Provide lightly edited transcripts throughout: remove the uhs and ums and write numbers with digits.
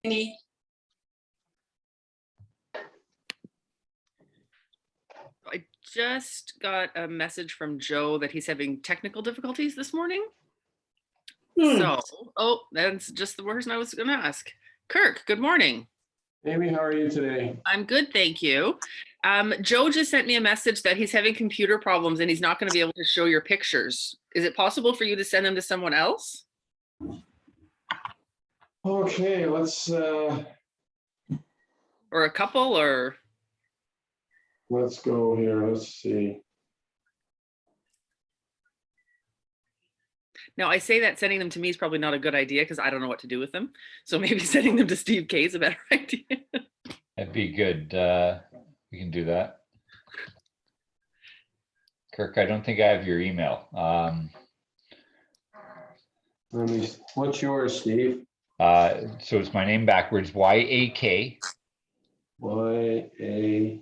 Any? I just got a message from Joe that he's having technical difficulties this morning. So, that's just the person I was going to ask. Kirk, good morning. Amy, how are you today? I'm good, thank you. Joe just sent me a message that he's having computer problems and he's not going to be able to show your pictures. Is it possible for you to send them to someone else? Okay, let's Or a couple, or? let's go here. Let's see. Now, I say that sending them to me is probably not a good idea because I don't know what to do with them. So maybe sending them to Steve K is a better idea. That'd be good. We can do that. Kirk, I don't think I have your email. What's yours, Steve? So it's my name backwards, Y-A-K. Y-A-K.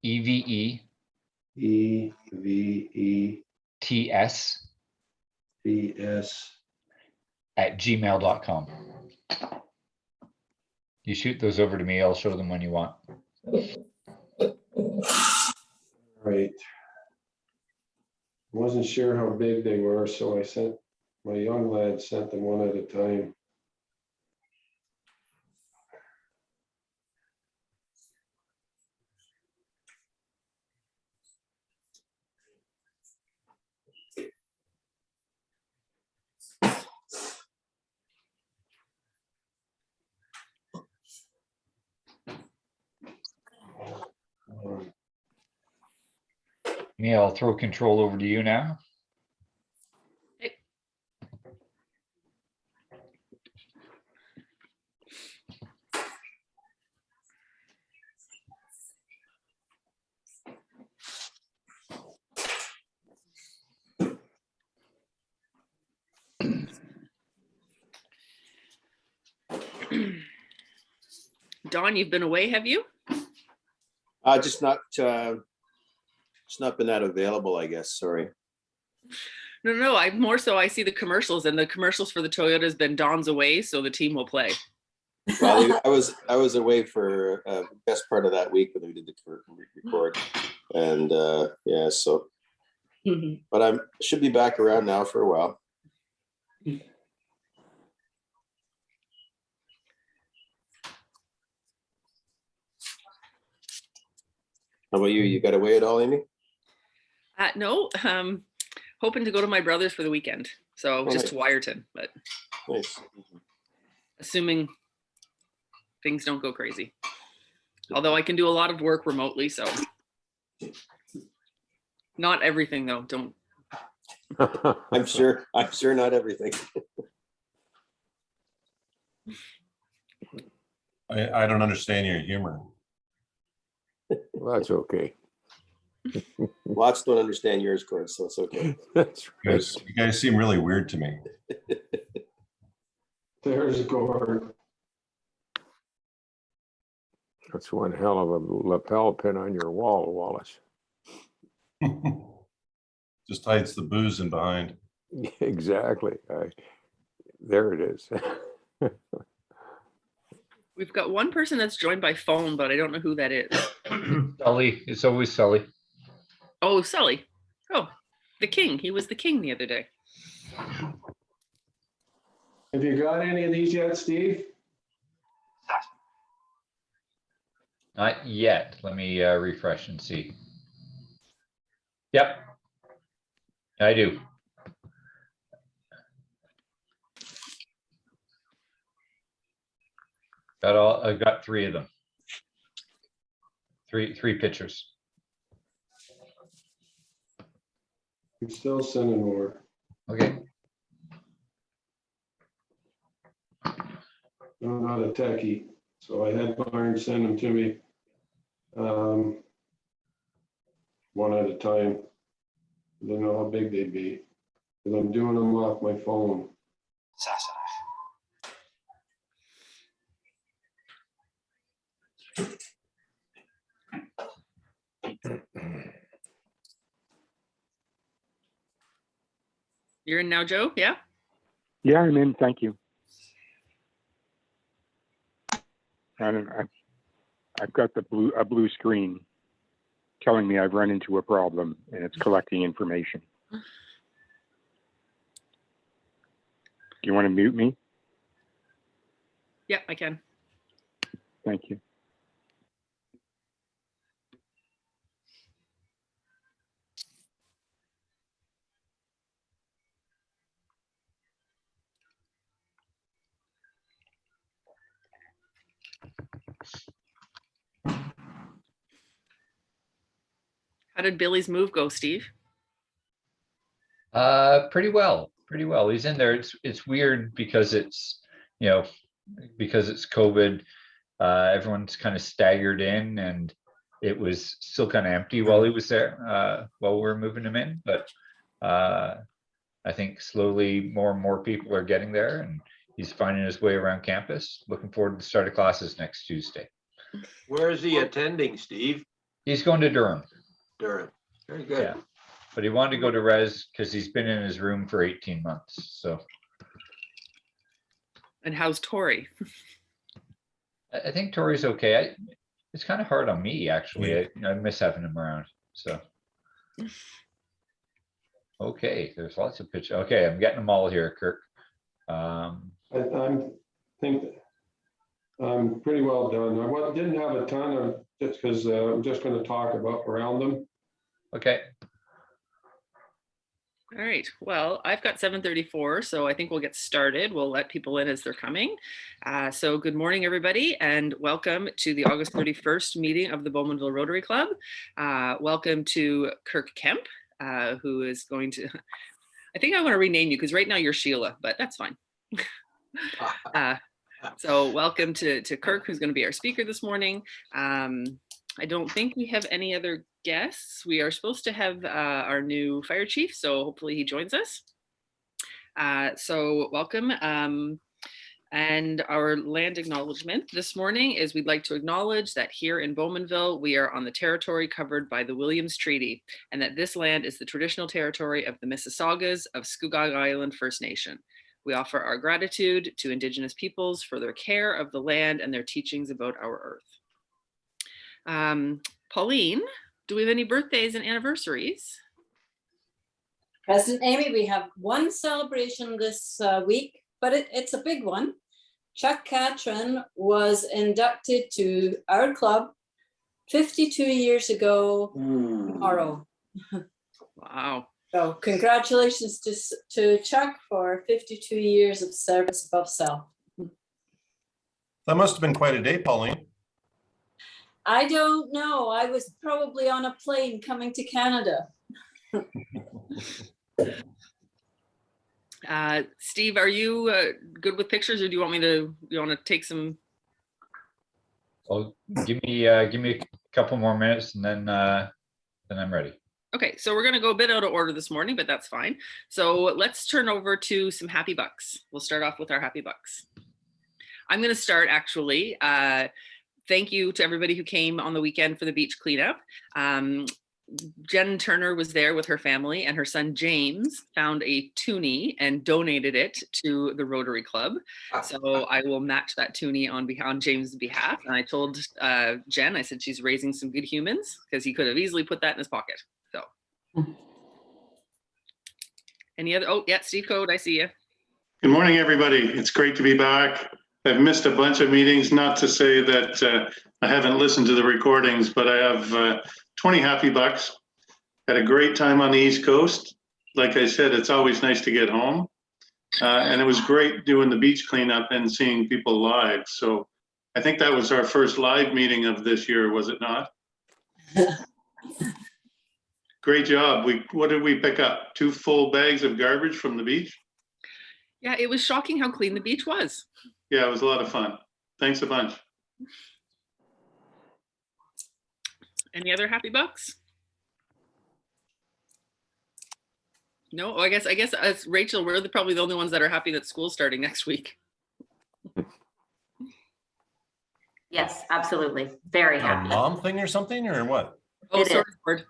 E-V-E. E-V-E. T-S. B-S. at gmail.com. You shoot those over to me. I'll show them when you want. Right. Wasn't sure how big they were, so I sent, my young lad sent them one at a time. Yeah, I'll throw control over to you now. Dawn, you've been away, have you? Just not been that available, I guess. Sorry. No, I more so I see the commercials, and the commercials for the Toyota has been Dawn's away, so the team will play. Well, I was away for best part of that week when we did the record, and yeah, so. But I should be back around now for a while. How about you? You got away at all, Amy? No, hoping to go to my brother's for the weekend, so just to Wyerton, but Nice. assuming things don't go crazy. Although I can do a lot of work remotely, so not everything though. Don't. I'm sure not everything. I don't understand your humor. Well, that's okay. Lots don't understand yours, Cord, so it's okay. That's right. You guys seem really weird to me. There's Gord. That's one hell of a lapel pin on your wall, Wallace. Just hides the booze in behind. Exactly. There it is. We've got one person that's joined by phone, but I don't know who that is. Sully, it's always Sully. Oh, Sully. Oh, the king. He was the king the other day. Have you got any of these yet, Steve? Not yet. Let me refresh and see. Yep, I do. I've got 3 of them. Three pictures. I'm still sending more. Okay. I'm not a techie, so I had Byron send them to me one at a time. I didn't know how big they'd be because I'm doing them off my phone. You're in now, Joe? Yeah? Yeah, I'm in. Thank you. And I've got a blue screen telling me I've run into a problem and it's collecting information. Do you want to mute me? Yeah, I can. Thank you. How did Billy's move go, Steve? Pretty well, pretty well. He's in there. It's weird because it's, you know, because it's COVID, everyone's kind of staggered in, and it was still kind of empty while he was there, while we were moving him in. But I think slowly more and more people are getting there, and he's finding his way around campus. Looking forward to the start of classes next Tuesday. Where is he attending, Steve? He's going to Durham. Durham. Very good. Yeah, but he wanted to go to res because he's been in his room for 18 months. So And how's Tori? I think Tori's okay. It's kind of hard on me, actually. I miss having him around. So okay, there's lots of pictures. Okay, I'm getting them all here, Kirk. I'm think I'm pretty well done. Didn't have a ton of, just because I'm just going to talk about around them. Okay. All right, well, I've got 7:34, so I think we'll get started. We'll let people in as they're coming. So good morning, everybody, and welcome to the August 31st meeting of the Bowmanville Rotary Club. Welcome to Kirk Kemp, who is going to, I think I want to rename you because right now you're Sheila, but that's fine. So welcome to Kirk, who's going to be our speaker this morning. I don't think we have any other guests. We are supposed to have our new fire chief, so hopefully he joins us. So welcome. And our land acknowledgement this morning is we'd like to acknowledge that here in Bowmanville, we are on the territory covered by the Williams Treaty, and that this land is the traditional territory of the Mississaugas of Scugog Island First Nation. We offer our gratitude to Indigenous peoples for their care of the land and their teachings about our earth. Pauline, do we have any birthdays and anniversaries? President Amy, we have one celebration this week, but it's a big one. Chuck Catron was inducted to our club 52 years ago tomorrow. Wow. So congratulations to Chuck for 52 years of service above self. That must have been quite a day, Pauline. I don't know. I was probably on a plane coming to Canada. Steve, are you good with pictures, or do you want me to? You want to take some? Oh, give me a couple more minutes, and then I'm ready. Okay, so we're going to go a bit out of order this morning, but that's fine. So let's turn over to some happy bucks. We'll start off with our happy bucks. I'm going to start actually. Thank you to everybody who came on the weekend for the beach cleanup. Jen Turner was there with her family, and her son James found a toonie and donated it to the Rotary Club. So I will match that toonie on James' behalf. And I told Jen, I said she's raising some good humans, because he could have easily put that in his pocket. So any other? Oh yeah, Steve Code, I see you. Good morning, everybody. It's great to be back. I've missed a bunch of meetings, not to say that I haven't listened to the recordings, but I have 20 happy bucks. Had a great time on the East Coast. Like I said, it's always nice to get home. And it was great doing the beach cleanup and seeing people live. So I think that was our first live meeting of this year, was it not? Great job. What did we pick up? 2 full bags of garbage from the beach? Yeah, it was shocking how clean the beach was. Yeah, it was a lot of fun. Thanks a bunch. Any other happy bucks? No, I guess as Rachel, we're probably the only ones that are happy that school's starting next week. Yes, absolutely. Very A happy. mom thing or something, or what? Oh, It sorry, Ford.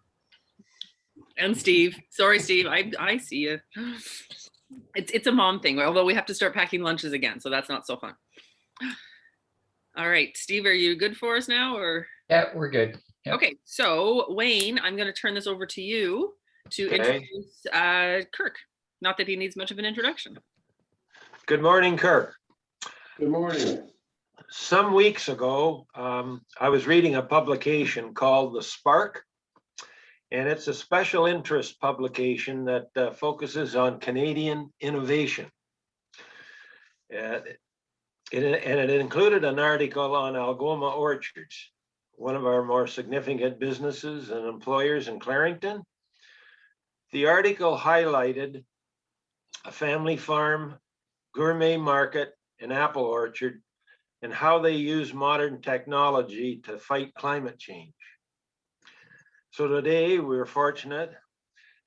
And Steve. Sorry, Steve. I see you. It's a mom thing, although we have to start packing lunches again, so that's not so fun. All right, Steve, are you good for us now or? Yeah, we're good. Yep. Okay, so Wayne, I'm going to turn this over to you to Okay. introduce Kirk. Not that he needs much of an introduction. Good morning, Kirk. Good morning. Some weeks ago, I was reading a publication called The Spark, and it's a special interest publication that focuses on Canadian innovation. It included an article on Algoma Orchards, one of our more significant businesses and employers in Clarington. The article highlighted a family farm, gourmet market, and apple orchard, and how they use modern technology to fight climate change. So today we're fortunate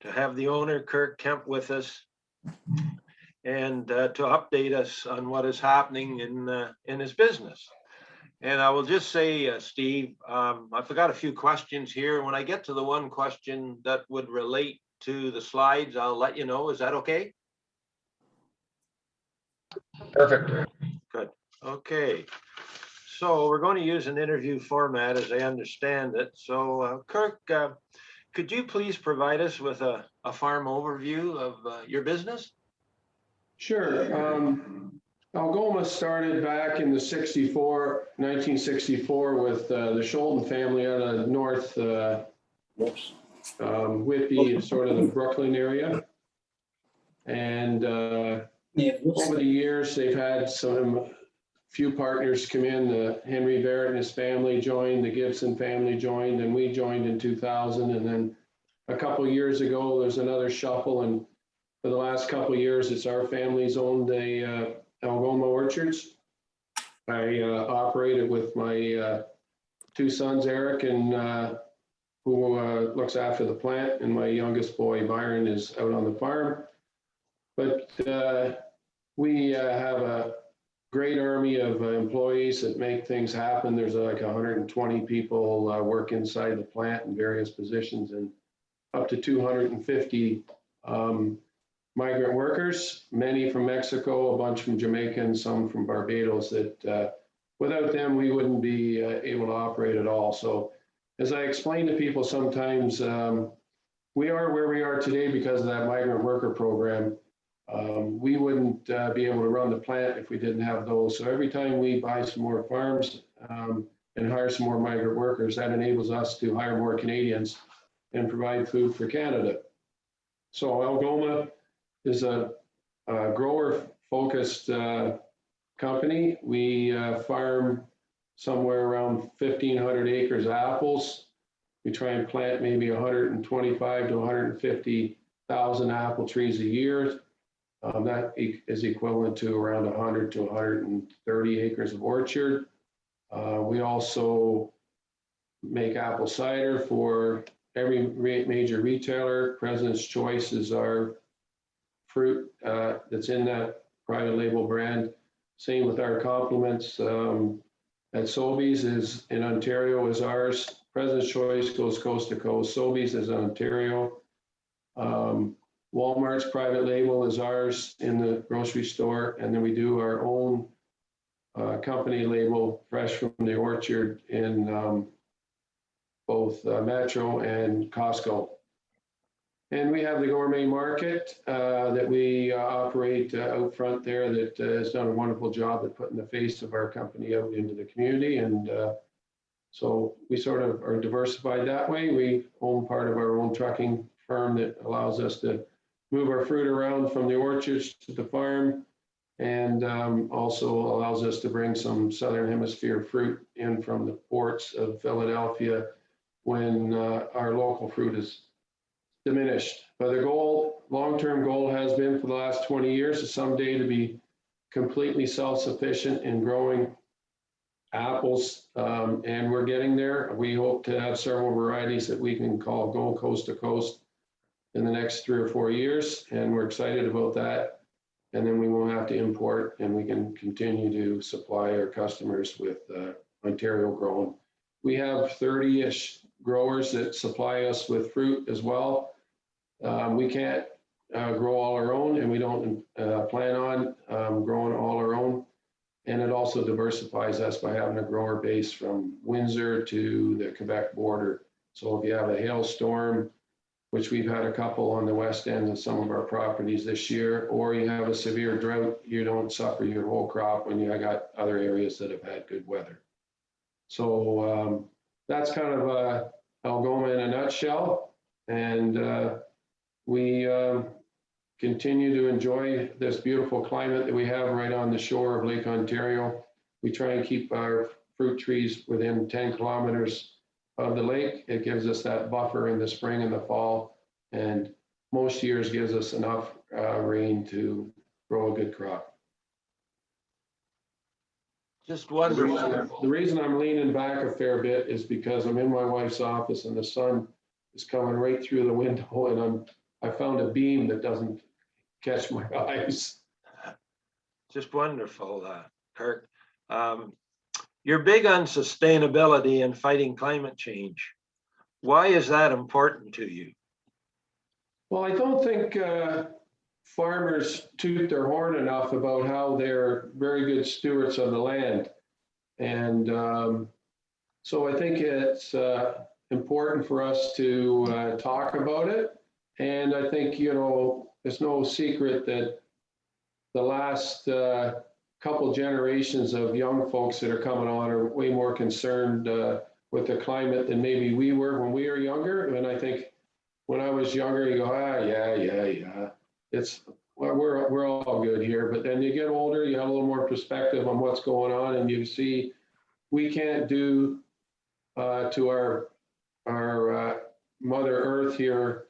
to have the owner, Kirk Kemp, with us and to update us on what is happening in his business. And I will just say, Steve, I forgot a few questions here. When I get to the one question that would relate to the slides, I'll let you know. Is that okay? Perfect. Good. Okay. So we're going to use an interview format as I understand it. So Kirk, could you please provide us with a farm overview of your business? Sure. Algoma started back in the 1964 with the Scholten family out of North Whitby, sort of the Brooklyn area. And over the years, they've had few partners come in. Henry Barrett and his family joined, the Gibson family joined, and we joined in 2000. And then a couple of years ago, there's another shuffle. And for the last couple of years, it's our family's owned Algoma Orchards. I operate it with my two sons, Eric, and who looks after the plant, and my youngest boy, Byron, is out on the farm. But we have a great army of employees that make things happen. There's like 120 people work inside the plant in various positions, and up to 250 migrant workers, many from Mexico, a bunch from Jamaica, and some from Barbados, that without them, we wouldn't be able to operate at all. So as I explain to people sometimes, we are where we are today because of that migrant worker program. We wouldn't be able to run the plant if we didn't have those. So every time we buy some more farms and hire some more migrant workers, that enables us to hire more Canadians and provide food for Canada. So Algoma is a grower-focused company. We farm somewhere around 1,500 acres of apples. We try and plant maybe 125 to 150,000 apple trees a year. That is equivalent to around 100 to 130 acres of orchard. We also make apple cider for every major retailer. President's Choice is our fruit that's in that private label brand. Same with our compliments. At Sobeys is in Ontario is ours. President's Choice goes coast to coast. Sobeys is in Ontario. Walmart's private label is ours in the grocery store. And then we do our own company label, fresh from the orchard, in both Metro and Costco. And we have the gourmet market that we operate out front there that has done a wonderful job at putting the face of our company out into the community. And so we sort of are diversified that way. We own part of our own trucking firm that allows us to move our fruit around from the orchards to the farm, and also allows us to bring some Southern Hemisphere fruit in from the ports of Philadelphia when our local fruit is diminished. But the goal, long-term goal, has been for the last 20 years is someday to be completely self-sufficient in growing apples, and we're getting there. We hope to have several varieties that we can call go coast to coast in the next 3 or 4 years, and we're excited about that. And then we won't have to import, and we can continue to supply our customers with Ontario grown. We have 30-ish growers that supply us with fruit as well. We can't grow all our own, and we don't plan on growing all our own. And it also diversifies us by having a grower base from Windsor to the Quebec border. So if you have a hailstorm, which we've had a couple on the west end of some of our properties this year, or you have a severe drought, you don't suffer your whole crop when you got other areas that have had good weather. So that's kind of Algoma in a nutshell. And we continue to enjoy this beautiful climate that we have right on the shore of Lake Ontario. We try and keep our fruit trees within 10 kilometers of the lake. It gives us that buffer in the spring and the fall, and most years gives us enough rain to grow a good crop. Just wonderful. The reason I'm leaning back a fair bit is because I'm in my wife's office and the sun is coming right through the window, and I found a beam that doesn't catch my eyes. Just wonderful, Kirk. You're big on sustainability and fighting climate change. Why is that important to you? Well, I don't think farmers toot their horn enough about how they're very good stewards of the land. And so I think it's important for us to talk about it. And I think, you know, it's no secret that the last couple generations of young folks that are coming on are way more concerned with the climate than maybe we were when we were younger. And I think when I was younger, you go, yeah. It's, well, we're all good here. But then you get older, you have a little more perspective on what's going on, and you see we can't do to our Mother Earth here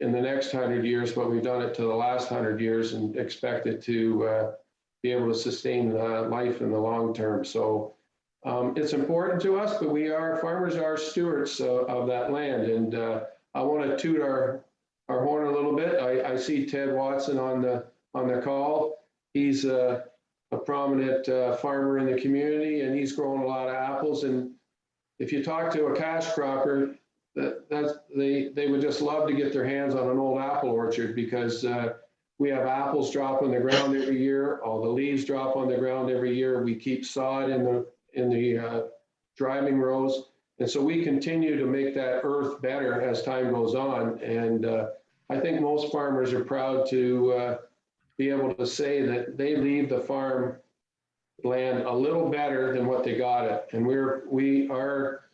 in the next 100 years, but we've done it to the last 100 years and expect it to be able to sustain life in the long term. So it's important to us, but farmers are stewards of that land. And I want to toot our horn a little bit. I see Ted Watson on the call. He's a prominent farmer in the community, and he's growing a lot of apples. And if you talk to a cash cropper, they would just love to get their hands on an old apple orchard, because we have apples drop on the ground every year. All the leaves drop on the ground every year. We keep sod in the driving rows. And so we continue to make that earth better as time goes on. And I think most farmers are proud to be able to say that they leave the farm land a little better than what they got it. And our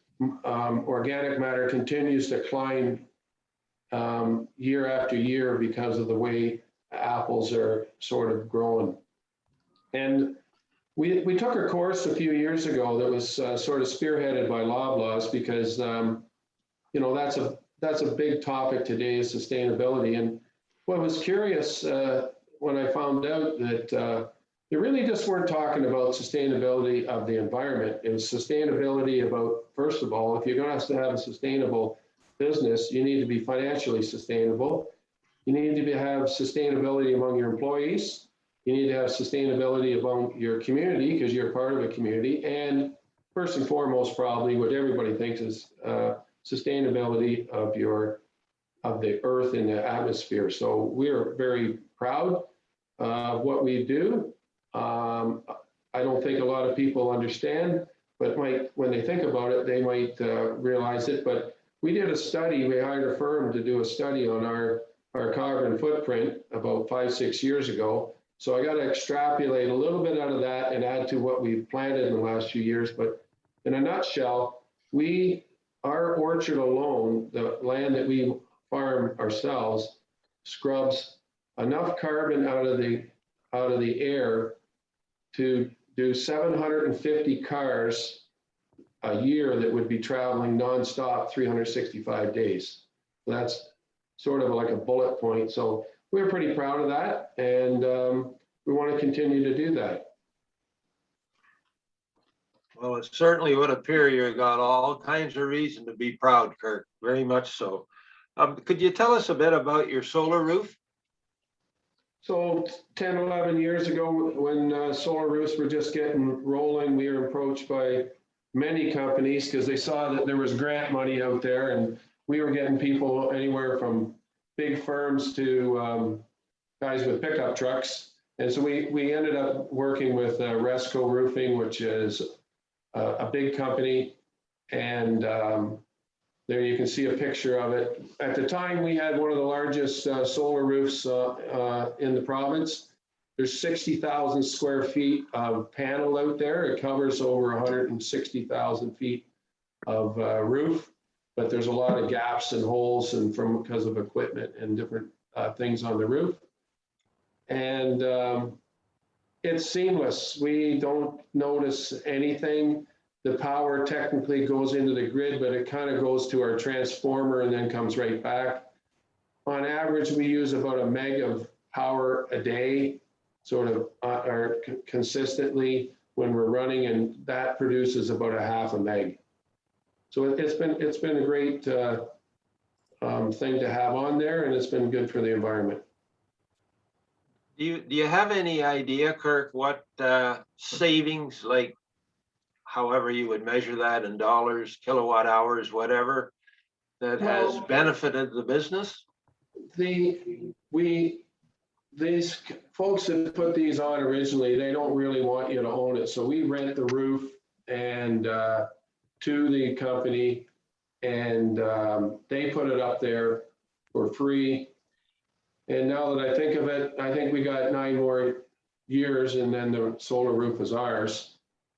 organic matter continues to climb year after year because of the way apples are sort of growing. And we took a course a few years ago that was sort of spearheaded by Loblaws, because you know, that's a big topic today, is sustainability. And what was curious when I found out that they really just weren't talking about sustainability of the environment. It was sustainability about, first of all, if you're going to have a sustainable business, you need to be financially sustainable. You need to have sustainability among your employees. You need to have sustainability among your community, because you're part of a community. And first and foremost, probably what everybody thinks is sustainability of the earth and the atmosphere. So we're very proud of what we do. I don't think a lot of people understand, but when they think about it, they might realize it. But we did a study. We hired a firm to do a study on our carbon footprint about 5-6 years ago. So I got to extrapolate a little bit out of that and add to what we've planted in the last few years. But in a nutshell, our orchard alone, the land that we farm ourselves, scrubs enough carbon out of the air to do 750 cars a year that would be traveling nonstop 365 days. That's sort of like a bullet point. So we're pretty proud of that, and we want to continue to do that. Well, it certainly would appear you got all kinds of reason to be proud, Kirk, very much so. Could you tell us a bit about your solar roof? So 10, 11 years ago, when solar roofs were just getting rolling, we were approached by many companies because they saw that there was grant money out there, and we were getting people anywhere from big firms to guys with pickup trucks And so we ended up working with Resco Roofing, which is a big company. And there you can see a picture of it. At the time, we had one of the largest solar roofs in the province. There's 60,000 square feet of panel out there. It covers over 160,000 feet of roof, but there's a lot of gaps and holes and because of equipment and different things on the roof. And it's seamless. We don't notice anything. The power technically goes into the grid, but it kind of goes to our transformer and then comes right back. On average, we use about a meg of power a day, sort of consistently when we're running, and that produces about a half a meg. So it's been a great thing to have on there, and it's been good for the environment. Do you have any idea, Kirk, what savings, like however you would measure that in dollars, kilowatt hours, whatever, that has benefited the business? These folks that put these on originally, they don't really want you to own it. So we rent the roof and to the company, and they put it up there for free. And now that I think of it, I think we got 9 more years and then the solar roof is ours.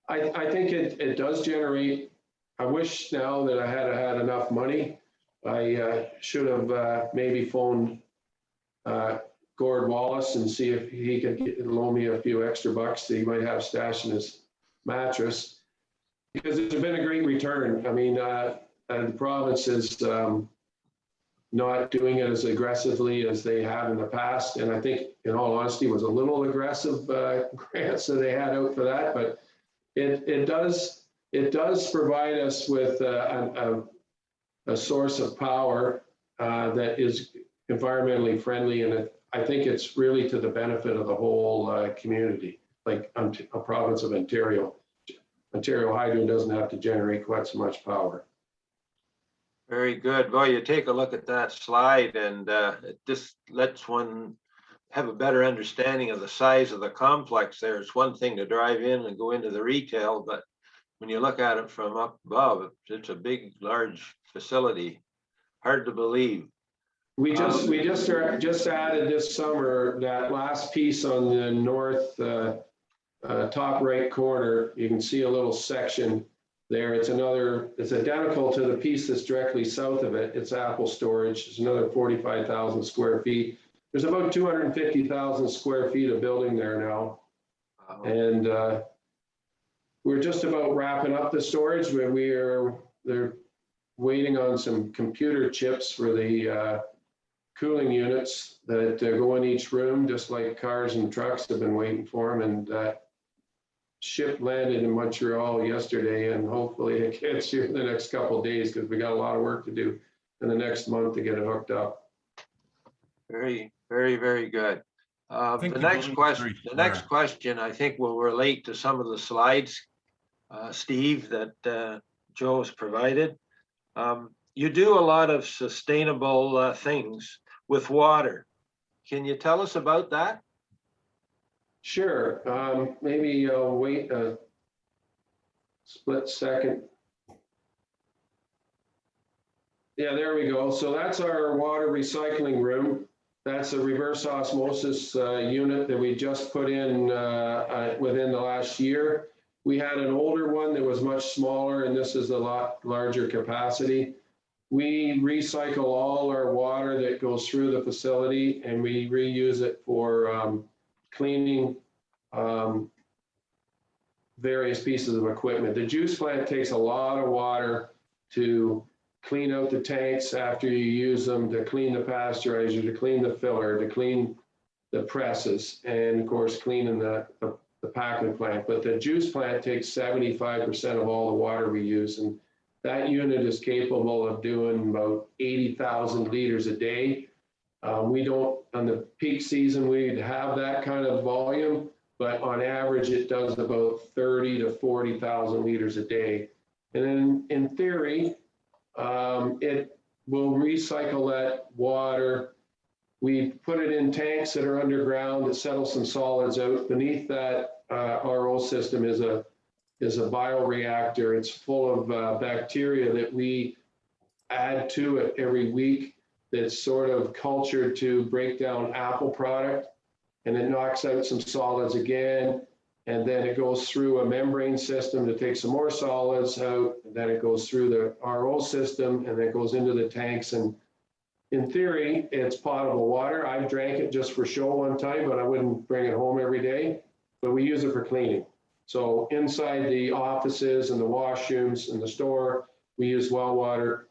I think it does generate. I wish now that I had enough money. I should have maybe phoned Gord Wallace and see if he could loan me a few extra bucks that he might have stashed in his mattress, because it's been a great return. I mean, the province is not doing it as aggressively as they have in the past. And I think, in all honesty, was a little aggressive grants that they had out for that. But it does provide us with a source of power that is environmentally friendly, and I think it's really to the benefit of the whole community, like a province of Ontario. Ontario Hydro doesn't have to generate quite so much power. Very good. Well, you take a look at that slide, and it just lets one have a better understanding of the size of the complex there. It's one thing to drive in and go into the retail, but when you look at it from up above, it's a big, large facility. Hard to believe. We just added this summer that last piece on the north top right corner. You can see a little section there. It's identical to the piece that's directly south of it. It's Apple storage. It's another 45,000 square feet. There's about 250,000 square feet of building there now. Wow. And we're just about wrapping up the storage, where they're waiting on some computer chips for the cooling units that go in each room, just like cars and trucks have been waiting for them. And that ship landed in Montreal yesterday, and hopefully it gets here in the next couple of days, because we got a lot of work to do in the next month to get it hooked up. Very, very, very good. The next question I think will relate to some of the slides, Steve, that Joe has provided. You do a lot of sustainable things with water. Can you tell us about that? Sure. Maybe I'll wait a split second. Yeah, there we go. So that's our water recycling room. That's a reverse osmosis unit that we just put in within the last year. We had an older one that was much smaller, and this is a lot larger capacity. We recycle all our water that goes through the facility, and we reuse it for cleaning various pieces of equipment. The juice plant takes a lot of water to clean out the tanks after you use them, to clean the pasteurizer, to clean the filler, to clean the presses, and of course cleaning the packing plant. But the juice plant takes 75% of all the water we use, and that unit is capable of doing about 80,000 liters a day. We don't, on the peak season, we'd have that kind of volume, but on average, it does about 30 to 40,000 liters a day. And then in theory, it will recycle that water We put it in tanks that are underground that settle some solids out. Beneath that RO system is a bioreactor. It's full of bacteria that we add to it every week that's sort of cultured to break down apple product, and it knocks out some solids again, and then it goes through a membrane system to take some more solids out, and then it goes through the RO system, and then it goes into the tanks. And in theory, it's potable water. I've drank it just for show one time, but I wouldn't bring it home every day, but we use it for cleaning. So inside the offices and the washrooms and the store, we use well water,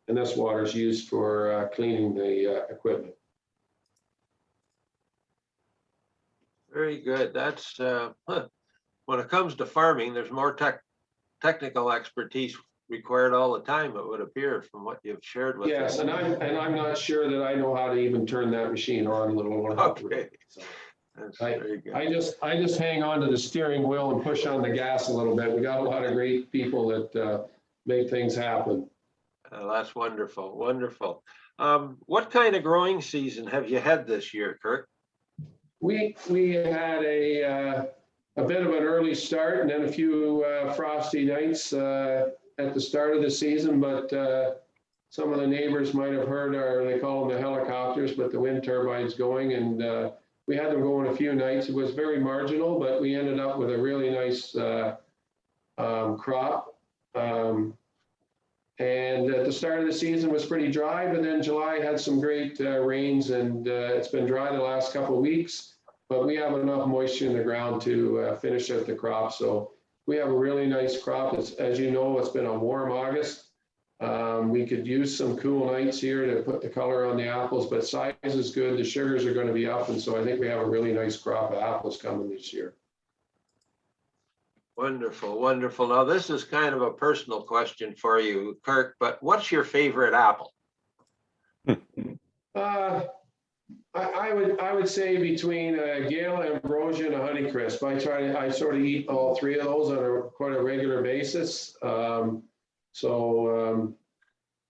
and this water is used for cleaning the equipment. Very good. That's, when it comes to farming, there's more technical expertise required all the time, it would appear, from what you've shared with us. Yes, and I'm not sure that I know how to even turn that machine on, let alone Okay. So That's very good. I just hang on to the steering wheel and push on the gas a little bit. We got a lot of great people that make things happen. That's wonderful, wonderful. What kind of growing season have you had this year, Kirk? We had a bit of an early start and then a few frosty nights at the start of the season, but some of the neighbors might have heard they call them the helicopters, but the wind turbines going, and we had them going a few nights. It was very marginal, but we ended up with a really nice crop. And at the start of the season was pretty dry, but then July had some great rains, and it's been dry the last couple of weeks, but we have enough moisture in the ground to finish out the crop. So we have a really nice crop. As you know, it's been a warm August. We could use some cool nights here to put the color on the apples, but size is good. The sugars are going to be up, and so I think we have a really nice crop of apples coming this year. Wonderful, wonderful. Now, this is kind of a personal question for you, Kirk, but what's your favorite apple? I would say between a Gale, Ambrosia, and a Honeycrisp. I sort of eat all three of those on quite a regular basis.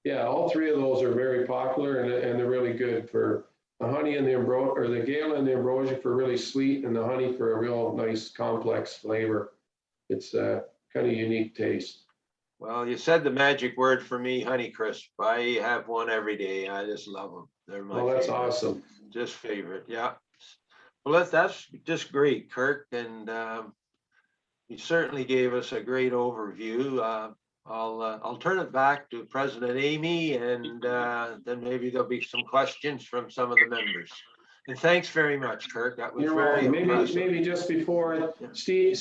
Yeah, all three of those are very popular, and they're really good for the honey and the Ambrosia, or the Gale and the Ambrosia for really sweet, and the honey for a real nice complex flavor. It's a kind of unique taste. Well, you said the magic word for me, Honeycrisp. I have one every day. I just love them. They're my That's favorite. awesome. Just favorite, yeah. Well, that's just great, Kirk, and you certainly gave us a great overview. I'll turn it back to President Amy, and then maybe there'll be some questions from some of the members. And thanks very much, Kirk. That was very impressive. Maybe just before Steve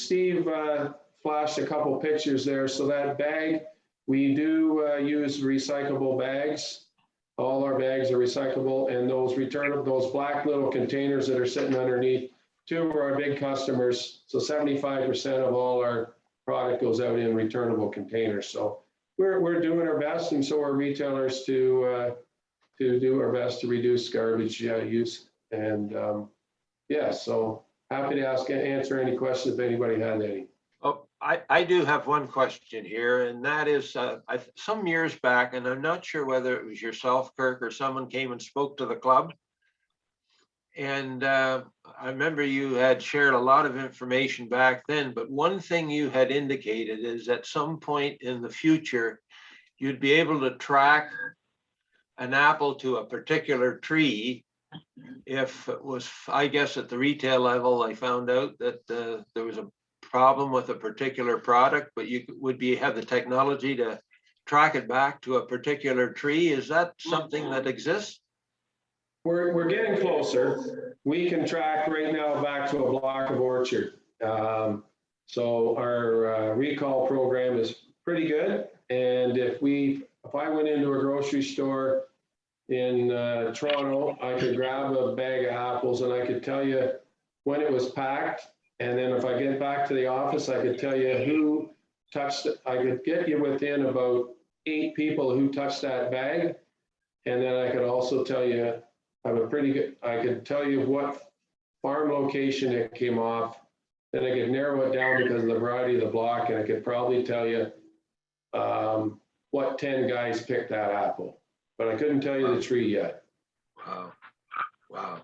flashed a couple pictures there. So that bag, we do use recyclable bags. All our bags are recyclable, and those black little containers that are sitting underneath, two of our big customers. So 75% of all our product goes out in returnable containers. So we're doing our best, and so are retailers to do our best to reduce garbage use. And yeah, so happy to answer any questions if anybody had any. Oh, I do have one question here, and that is some years back, and I'm not sure whether it was yourself, Kirk, or someone came and spoke to the club. And I remember you had shared a lot of information back then, but one thing you had indicated is at some point in the future, you'd be able to track an apple to a particular tree. If it was, I guess at the retail level, I found out that there was a problem with a particular product, but you have the technology to track it back to a particular tree. Is that something that exists? We're getting closer. We can track right now back to a block of orchard. So our recall program is pretty good. And if I went into a grocery store in Toronto, I could grab a bag of apples and I could tell you when it was packed. And then if I get back to the office, I could tell you who touched it. I could get you within about 8 people who touched that bag. And then I could also tell you, I could tell you what farm location it came off. Then I could narrow it down because of the variety of the block, and I could probably tell you what 10 guys picked that apple. But I couldn't tell you the tree yet. Wow. Wow.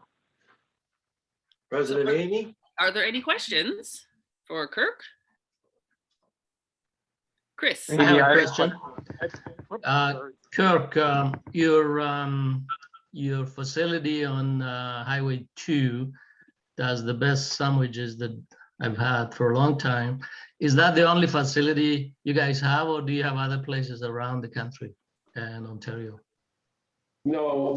President Amy? Are there any questions for Kirk? Chris? Amy, I have a I- question. Whoops, Uh, sorry. Kirk, your facility on Highway 2 does the best sandwiches that I've had for a long time. Is that the only facility you guys have, or do you have other places around the country and Ontario? No,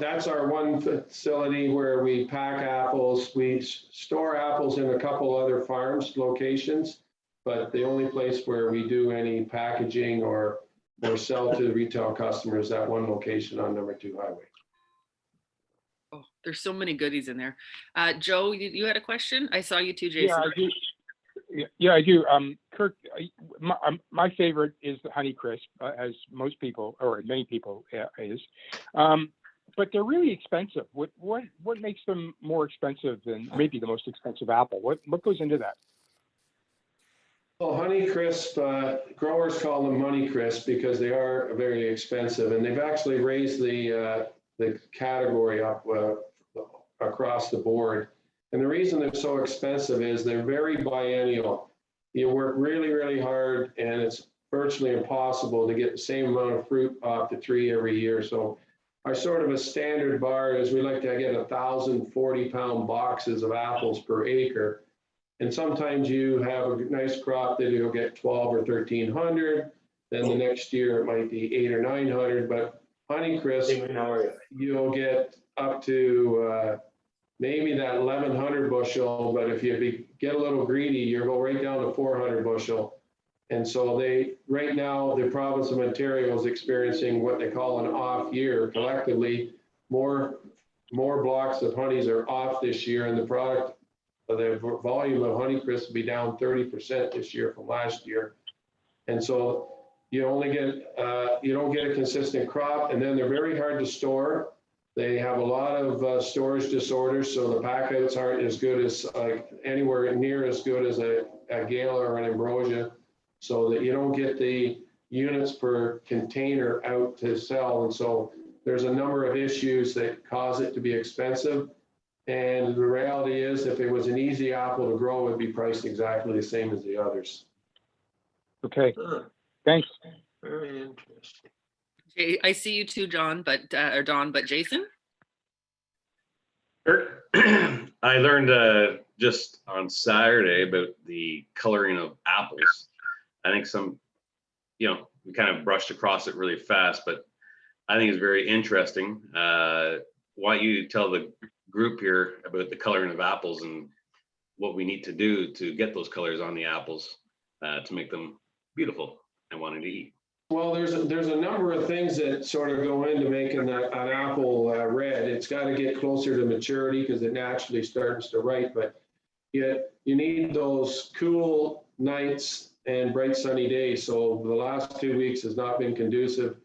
that's our one facility where we pack apples. We store apples in a couple other farms locations, but the only place where we do any packaging or sell to retail customers, that one location on number 2 highway. Oh, there's so many goodies in there. Joe, you had a question? I saw you too, Yeah, Jason. I do. Yeah, I do. Kirk, my favorite is the Honeycrisp, as most people, or many people is. But they're really expensive. What makes them more expensive than maybe the most expensive apple? What goes into that? Well, Honeycrisp, growers call them Honeycrisp because they are very expensive, and they've actually raised the category up across the board. And the reason they're so expensive is they're very biennial. You work really, really hard, and it's virtually impossible to get the same amount of fruit off the tree every year. So our sort of a standard bar is we like to get 1,040-pound boxes of apples per acre. And sometimes you have a nice crop that you'll get 12 or 1,300. Then the next year it might be 800 or 900. But Honeycrisp, you'll get up to maybe that 1,100 bushel. But if you get a little greedy, you'll go right down to 400 bushel. And so right now, the province of Ontario is experiencing what they call an off year. Collectively, more blocks of honeys are off this year, and the volume of Honeycrisp will be down 30% this year from last year. And so you don't get a consistent crop, and then they're very hard to store. They have a lot of storage disorders, so the packouts aren't as good as anywhere near as good as a Gala or an Ambrosia, so that you don't get the units per container out to sell. And so there's a number of issues that cause it to be expensive. And the reality is, if it was an easy apple to grow, it'd be priced exactly the same as the others. Okay, thanks. Very interesting. I see you too, John, or Don, but Jason? I learned just on Saturday about the coloring of apples. I think we kind of brushed across it really fast, but I think it's very interesting. Why don't you tell the group here about the coloring of apples and what we need to do to get those colors on the apples to make them beautiful and wanting to eat? Well, there's a number of things that sort of go into making an apple red. It's got to get closer to maturity because it naturally starts to ripe, but you need those cool nights and bright sunny days. So the last 2 weeks has not been conducive.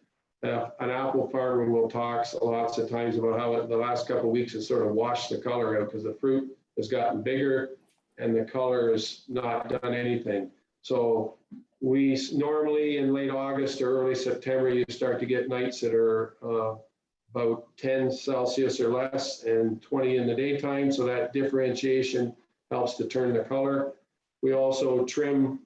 An apple farmer will talk lots of times about how the last couple of weeks has sort of washed the color out because the fruit has gotten bigger and the color has not done anything. So we normally in late August or early September, you start to get nights that are about 10 Celsius or less and 20 in the daytime. So that differentiation helps to turn the color. We also trim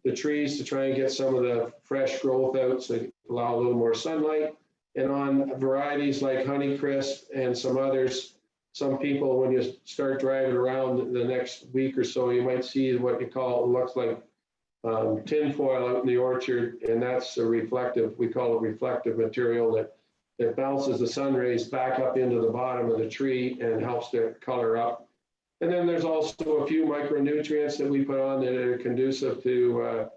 the trees to try and get some of the fresh growth out, so allow a little more sunlight. And on varieties like Honeycrisp and some others, some people, when you start driving around the next week or so, you might see what you call, it looks like tin foil out in the orchard, and that's a reflective, we call it reflective material that bounces the sun rays back up into the bottom of the tree and helps to color up. And then there's also a few micronutrients that we put on that are conducive to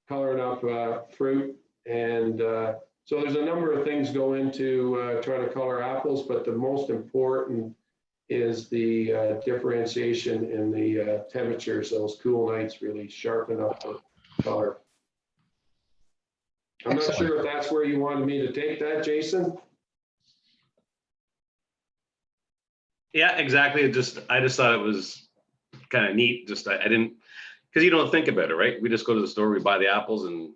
coloring up fruit. And so there's a number of things go into trying to color apples, but the most important is the differentiation in the temperatures. Those cool nights really sharpen up the color. I'm not sure if that's where you wanted me to take that, Jason. Yeah, exactly. I just thought it was kind of neat. I didn't, because you don't think about it, right? We just go to the store, we buy the apples, and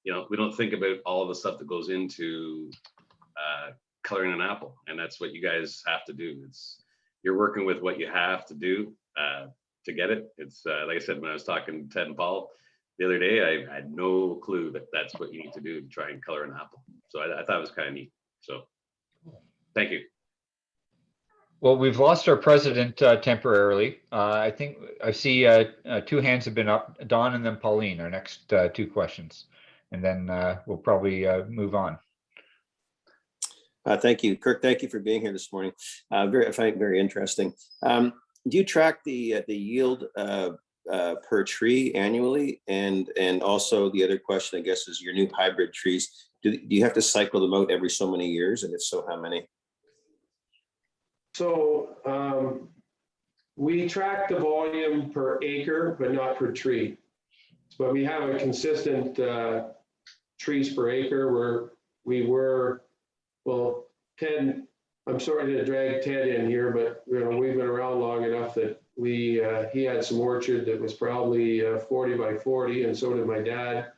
we don't think about all of the stuff that goes into coloring an apple, and that's what you guys have to do. You're working with what you have to do to get it. It's like I said, when I was talking to Ted and Paul the other day, I had no clue that that's what you need to do to try and color an apple. So I thought it was kind of neat. So thank you. Well, we've lost our president temporarily. I think I see 2 hands have been up, Don and then Pauline, our next 2 questions. And then we'll probably move on. Thank you, Kirk. Thank you for being here this morning. I find it very interesting. Do you track the yield per tree annually? And also the other question, I guess, is your new hybrid trees. Do you have to cycle them out every so many years? And if so, how many? So we track the volume per acre, but not per tree. But we have a consistent trees per acre where we were, well, Ted, I'm sorry to drag Ted in here, but we've been around long enough that he had some orchard that was probably 40 by 40, and so did my dad.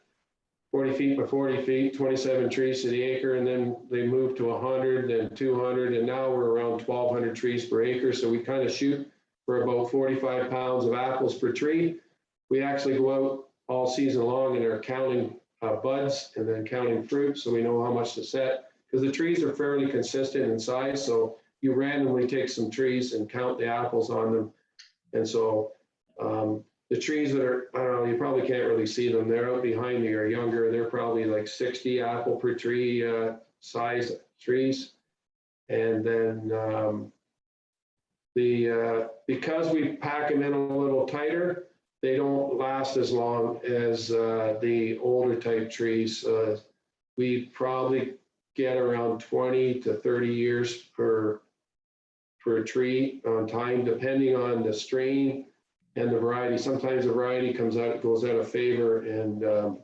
40 feet by 40 feet, 27 trees to the acre, and then they moved to 100, then 200, and now we're around 1,200 trees per acre. So we kind of shoot for about 45 pounds of apples per tree. We actually go out all season long and are counting buds and then counting fruit, so we know how much to set. Because the trees are fairly consistent in size, so you randomly take some trees and count the apples on them. And so the trees that are, I don't know, you probably can't really see them. They're out behind me are younger. They're probably like 60 apple per tree size trees. And then because we pack them in a little tighter, they don't last as long as the older type trees. We probably get around 20 to 30 years per tree on time, depending on the strain and the variety. Sometimes the variety goes out of favor, and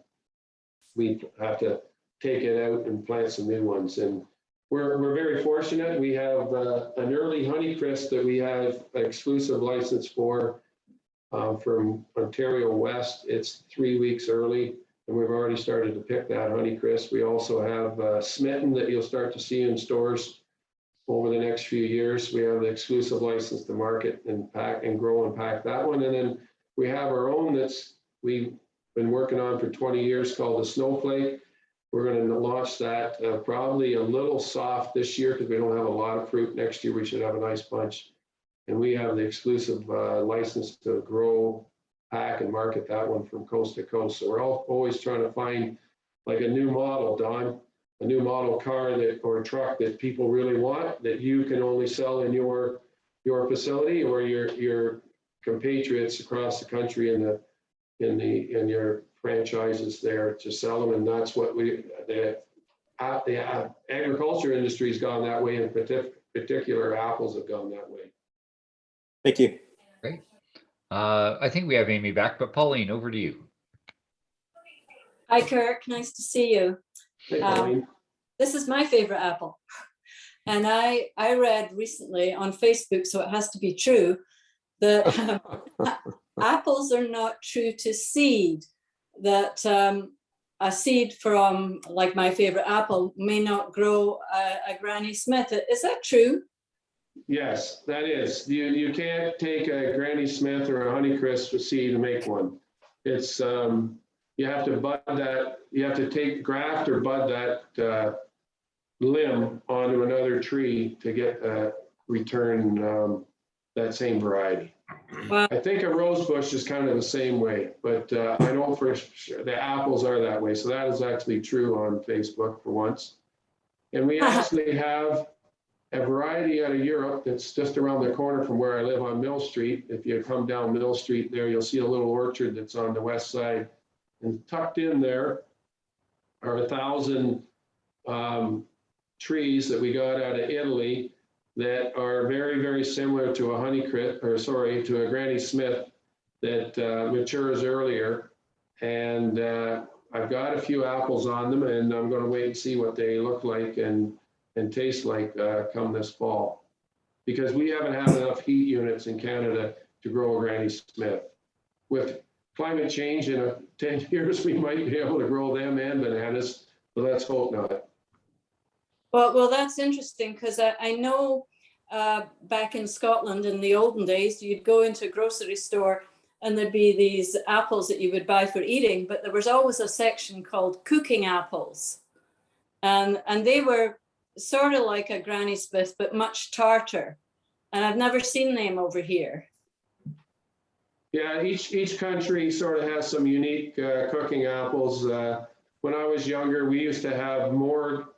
we have to take it out and plant some new ones. And we're very fortunate. We have an early Honeycrisp that we have exclusive license for from Ontario West. It's 3 weeks early, and we've already started to pick that Honeycrisp. We also have Smitten that you'll start to see in stores over the next few years. We have the exclusive license to market and pack and grow and pack that one. And then we have our own that's we've been working on for 20 years called the Snowflake. We're going to launch that probably a little soft this year because we don't have a lot of fruit. Next year we should have a nice bunch. And we have the exclusive license to grow, pack, and market that one from coast to coast. So we're always trying to find like a new model, Don, a new model car or truck that people really want, that you can only sell in your facility or your compatriots across the country in your franchises there to sell them. And that's what the agriculture industry's gone that way, and particular apples have gone that way. Thank you. Great. I think we have Amy back, but Pauline, over to you. Hi, Kirk. Nice to see you. Hey, Pauline. This is my favorite apple. And I read recently on Facebook, so it has to be true, that apples are not true to seed, that a seed from, like my favorite apple, may not grow a Granny Smith. Is that true? Yes, that is. You can't take a Granny Smith or a Honeycrisp seed and make one. It's you have to bud that. You have to take graft or bud that limb onto another tree to get return that same variety. Wow. I think a rose bush is kind of the same way, but I know for sure the apples are that way. So that is actually true on Facebook for once. And we actually have a variety out of Europe that's just around the corner from where I live on Mill Street. If you come down Mill Street there, you'll see a little orchard that's on the west side. And tucked in there are 1,000 trees that we got out of Italy that are very, very similar to a Honeycrisp, or sorry, to a Granny Smith that matures earlier. And I've got a few apples on them, and I'm going to wait and see what they look like and taste like come this fall, because we haven't had enough heat units in Canada to grow a Granny Smith. With climate change in 10 years, we might be able to grow them and bananas, but let's hope not. Well, that's interesting because I know back in Scotland in the olden days, you'd go into a grocery store and there'd be these apples that you would buy for eating, but there was always a section called cooking apples. And they were sort of like a Granny Smith, but much tartar. And I've never seen them over here. Yeah, each country sort of has some unique cooking apples. When I was younger, we used to have more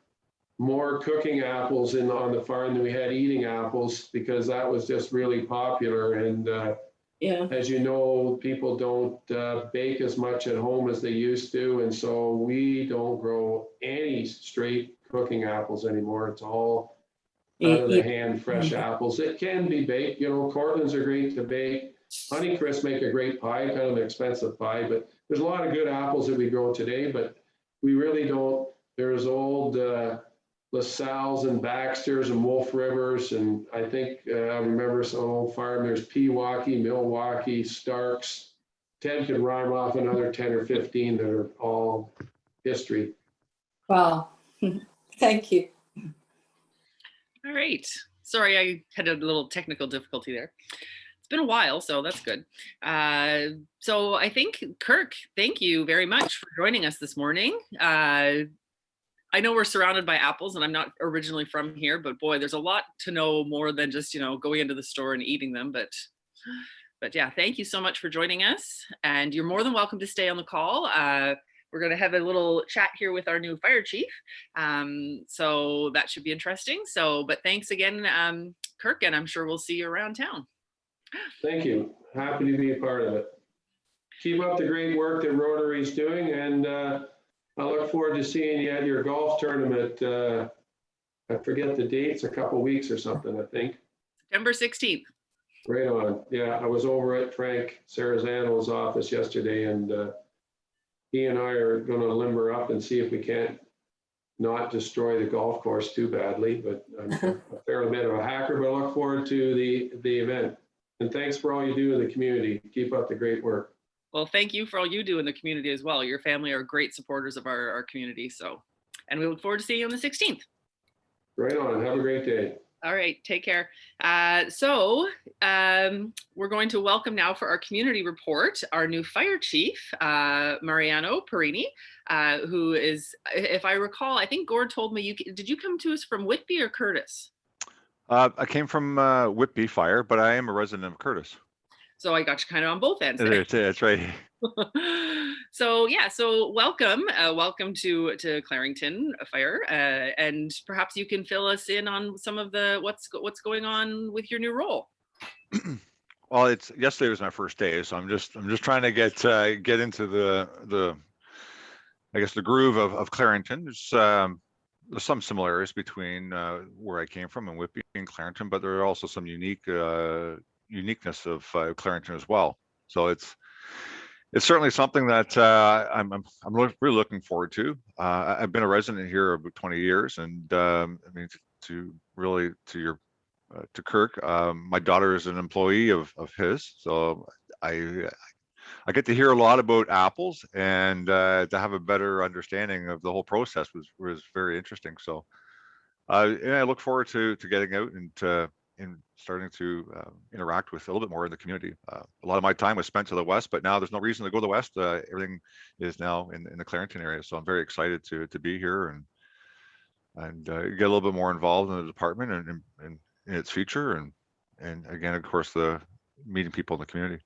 cooking apples on the farm than we had eating apples because that was just really popular. And yeah, as you know, people don't bake as much at home as they used to. And so we don't grow any straight cooking apples anymore. It's all out of the hand fresh apples. It can be baked, Cortlands are great to bake. Honeycrisp make a great pie, kind of an expensive pie, but there's a lot of good apples that we grow today, but we really don't. There's old LaSalle's and Baxter's and Wolf Rivers, and I think I remember some old farm. There's Pewaukee, Milwaukee, Starks. Ted could rhyme off another 10 or 15 that are all history. Wow, thank you. All right. Sorry, I had a little technical difficulty there. It's been a while, so that's good. So I think, Kirk, thank you very much for joining us this morning. I know we're surrounded by apples and I'm not originally from here, but boy, there's a lot to know more than just, going into the store and eating them. But yeah, thank you so much for joining us. And you're more than welcome to stay on the call. We're going to have a little chat here with our new fire chief. So that should be interesting. But thanks again, Kirk, and I'm sure we'll see you around town. Thank you. Happy to be a part of it. Keep up the great work that Rotary is doing, and I look forward to seeing you at your golf tournament. I forget the dates, a couple weeks or something, I think. September 16th. Right on. Yeah, I was over at Frank Sarazano's office yesterday, and he and I are going to limber up and see if we can't not destroy the golf course too badly. But I'm a fair bit of a hacker, but I look forward to the event. And thanks for all you do in the community. Keep up the great work. Well, thank you for all you do in the community as well. Your family are great supporters of our community. And we look forward to seeing you on the 16th. Right on. Have a great day. All right, take care. We're going to welcome now for our community report, our new fire chief, Mariano Perini, who is, if I recall, I think Gord told me, did you come to us from Whitby or Curtis? I came from Whitby Fire, but I am a resident of Curtis. So I got you kind of on both ends. That's right. So welcome to Clarington Fire, and perhaps you can fill us in on some of the what's going on with your new role. Well, yesterday was my first day, so I'm just trying to get into the I guess the groove of Clarington. There's some similarities between where I came from in Whitby and Clarington, but there are also some uniqueness of Clarington as well. So it's certainly something that I'm really looking forward to. I've been a resident here about 20 years, and I mean, to Kirk, my daughter is an employee of his, so I get to hear a lot about apples, and to have a better understanding of the whole process was very interesting. So and I look forward to getting out and starting to interact with a little bit more in the community. A lot of my time was spent to the west, but now there's no reason to go to the west. Everything is now in the Clarington area, so I'm very excited to be here and get a little bit more involved in the department and in its future, and again, of course, the meeting people in the community.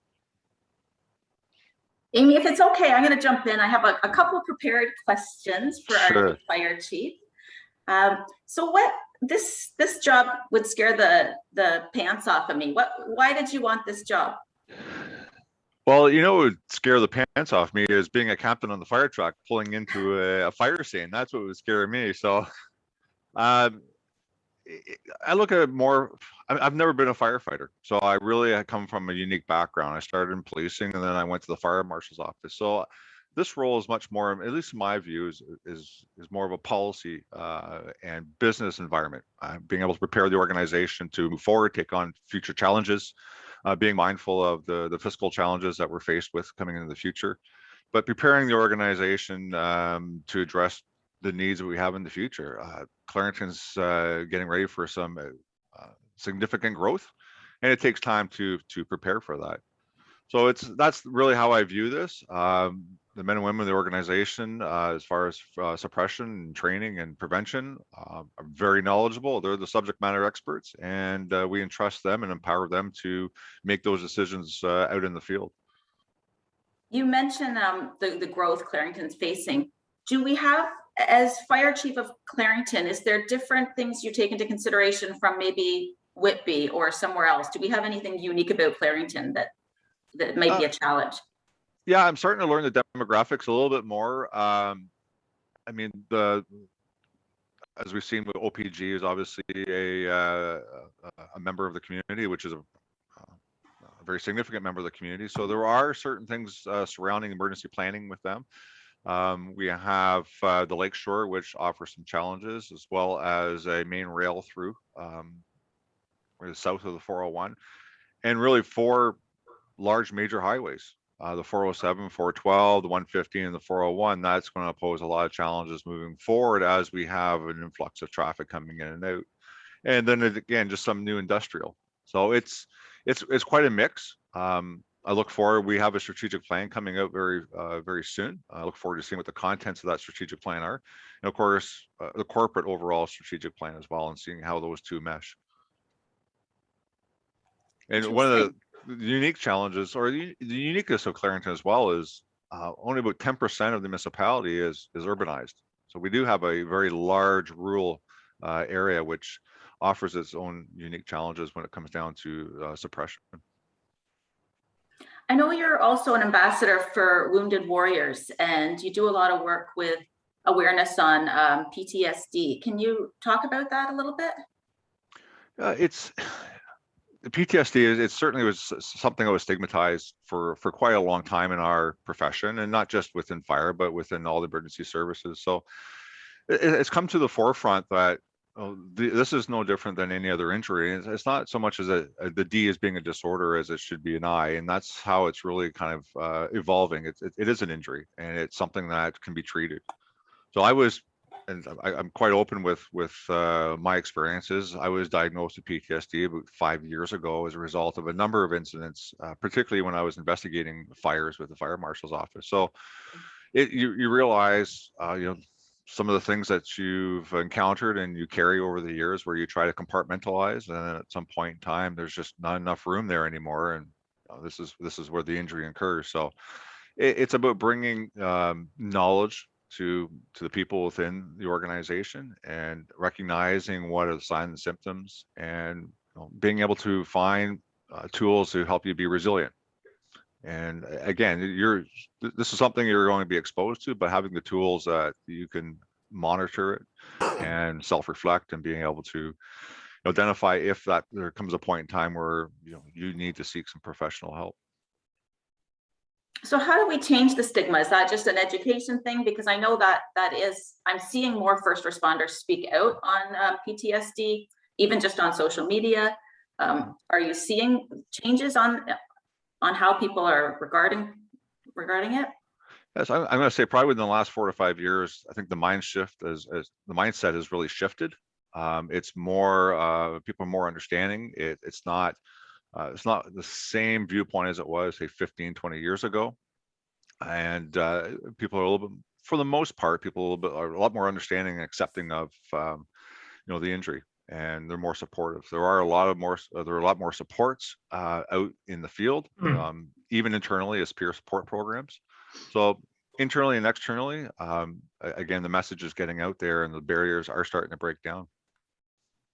Amy, if it's okay, I'm going to jump in. I have a couple of prepared questions for our new fire chief. So what this job would scare the pants off of me. Why did you want this job? Well, what would scare the pants off me is being a captain on the fire truck pulling into a fire scene. That's what would scare me. So I look at it more, I've never been a firefighter. So I come from a unique background. I started in policing, and then I went to the fire marshal's office. So this role is much more, at least in my view, is more of a policy and business environment. Being able to prepare the organization to move forward, take on future challenges, being mindful of the fiscal challenges that we're faced with coming into the future, but preparing the organization to address the needs that we have in the future. Clarington's getting ready for some significant growth, and it takes time to prepare for that. So that's really how I view this. The men and women of the organization, as far as suppression and training and prevention, are very knowledgeable. They're the subject matter experts, and we entrust them and empower them to make those decisions out in the field. You mentioned the growth Clarington's facing. Do we have, as fire chief of Clarington, is there different things you take into consideration from maybe Whitby or somewhere else? Do we have anything unique about Clarington that might be a challenge? Yeah, I'm starting to learn the demographics a little bit more. I mean, as we've seen with OPG is obviously a member of the community, which is a very significant member of the community. So there are certain things surrounding emergency planning with them. We have the Lakeshore, which offers some challenges, as well as a main rail through south of the 401, and really 4 large major highways. The 407, 412, the 115, and the 401, that's going to pose a lot of challenges moving forward as we have an influx of traffic coming in and out. And then again, just some new industrial. So it's quite a mix. I look forward, we have a strategic plan coming out very soon. I look forward to seeing what the contents of that strategic plan are. And of course, the corporate overall strategic plan as well, and seeing how those two mesh. And one of the unique challenges, or the uniqueness of Clarington as well, is only about 10% of the municipality is urbanized. So we do have a very large rural area, which offers its own unique challenges when it comes down to suppression. I know you're also an ambassador for Wounded Warriors, and you do a lot of work with awareness on PTSD. Can you talk about that a little bit? The PTSD, it certainly was something that was stigmatized for quite a long time in our profession, and not just within fire, but within all the emergency services. So it's come to the forefront that this is no different than any other injury. It's not so much as the D as being a disorder as it should be an I, and that's how it's really kind of evolving. It is an injury, and it's something that can be treated. So I'm quite open with my experiences. I was diagnosed with PTSD about 5 years ago as a result of a number of incidents, particularly when I was investigating fires with the fire marshal's office. So you realize, some of the things that you've encountered and you carry over the years, where you try to compartmentalize, and at some point in time, there's just not enough room there anymore. And this is where the injury occurs. So it's about bringing knowledge to the people within the organization, and recognizing what are the signs and symptoms, and being able to find tools to help you be resilient. And again, this is something you're going to be exposed to, but having the tools that you can monitor it and self-reflect, and being able to identify if there comes a point in time where you need to seek some professional help. So how do we change the stigma? Is that just an education thing? Because I know that I'm seeing more first responders speak out on PTSD, even just on social media. Are you seeing changes on how people are regarding it? Yes, I'm going to say probably within the last 4 to 5 years, I think the mindset has really shifted. It's more people are more understanding. It's not the same viewpoint as it was, say, 15, 20 years ago. And people are a little bit, for the most part, are a lot more understanding and accepting of the injury, and they're more supportive. There are a lot more supports out in the field, even internally, as peer support programs. So internally and externally, again, the message is getting out there, and the barriers are starting to break down.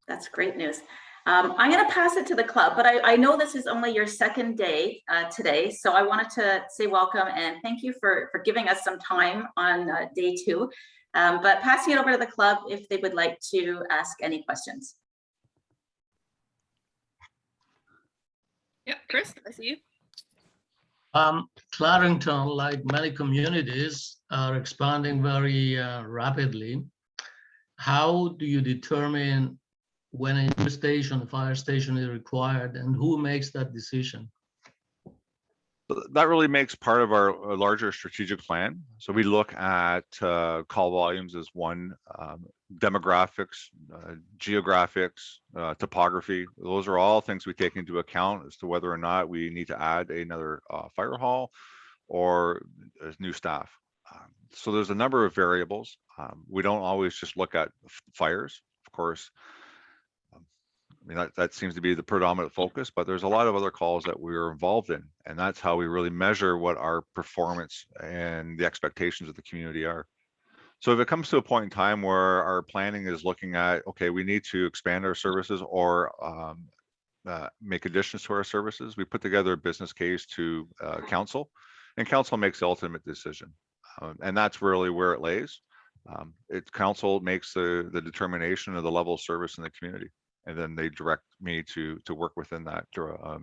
That's great news. I'm going to pass it to the club, but I know this is only your second day today, so I wanted to say welcome and thank you for giving us some time on day 2. But passing it over to the club if they would like to ask any questions. Yeah, Chris, I see you. Clarington, like many communities, are expanding very rapidly. How do you determine when a new fire station is required, and who makes that decision? That really makes part of our larger strategic plan. So we look at call volumes as one, demographics, geographics, topography. Those are all things we take into account as to whether or not we need to add another fire hall or new staff. So there's a number of variables. We don't always just look at fires, of course. I mean, that seems to be the predominant focus, but there's a lot of other calls that we're involved in, and that's how we really measure what our performance and the expectations of the community are. So if it comes to a point in time where our planning is looking at, okay, we need to expand our services or make additions to our services, we put together a business case to council, and council makes the ultimate decision. And that's really where it lays. Council makes the determination of the level of service in the community, and then they direct me to work within that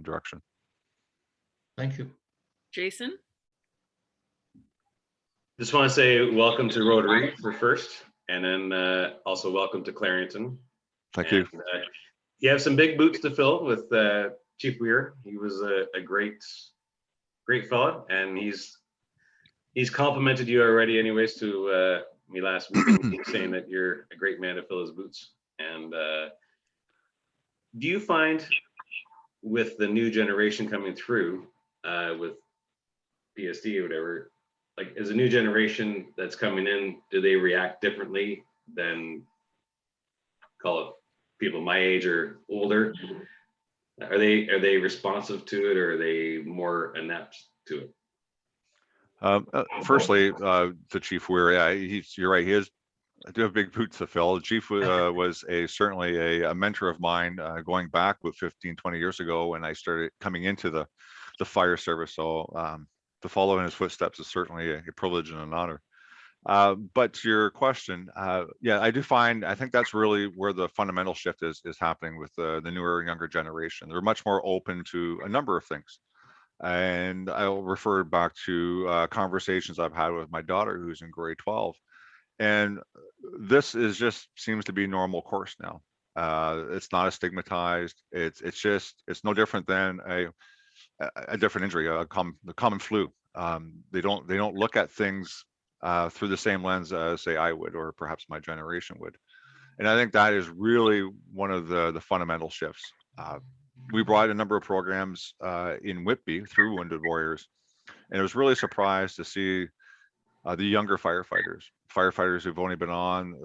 direction. Thank you. Jason? Just want to say welcome to Rotary for first, and then also welcome to Clarington. Thank you. You have some big boots to fill with Chief Weir. He was a great fella, and he's complimented you already anyways to me last week, saying that you're a great man to fill his boots. And do you find with the new generation coming through with PSD or whatever, like as a new generation that's coming in, do they react differently than, call it, people my age or older? Are they responsive to it, or are they more inept to it? Firstly, to Chief Weir, yeah, you're right. I do have big boots to fill. Chief was certainly a mentor of mine going back with 15, 20 years ago when I started coming into the fire service. So to follow in his footsteps is certainly a privilege and an honor. But to your question, yeah, I think that's really where the fundamental shift is happening with the newer, younger generation. They're much more open to a number of things. And I'll refer back to conversations I've had with my daughter, who's in grade 12. And this just seems to be normal course now. It's not as stigmatized. It's no different than a different injury, the common flu. They don't look at things through the same lens as, say, I would, or perhaps my generation would. And I think that is really one of the fundamental shifts. We brought a number of programs in Whitby through Wounded Warriors, and I was really surprised to see the younger firefighters who've only been on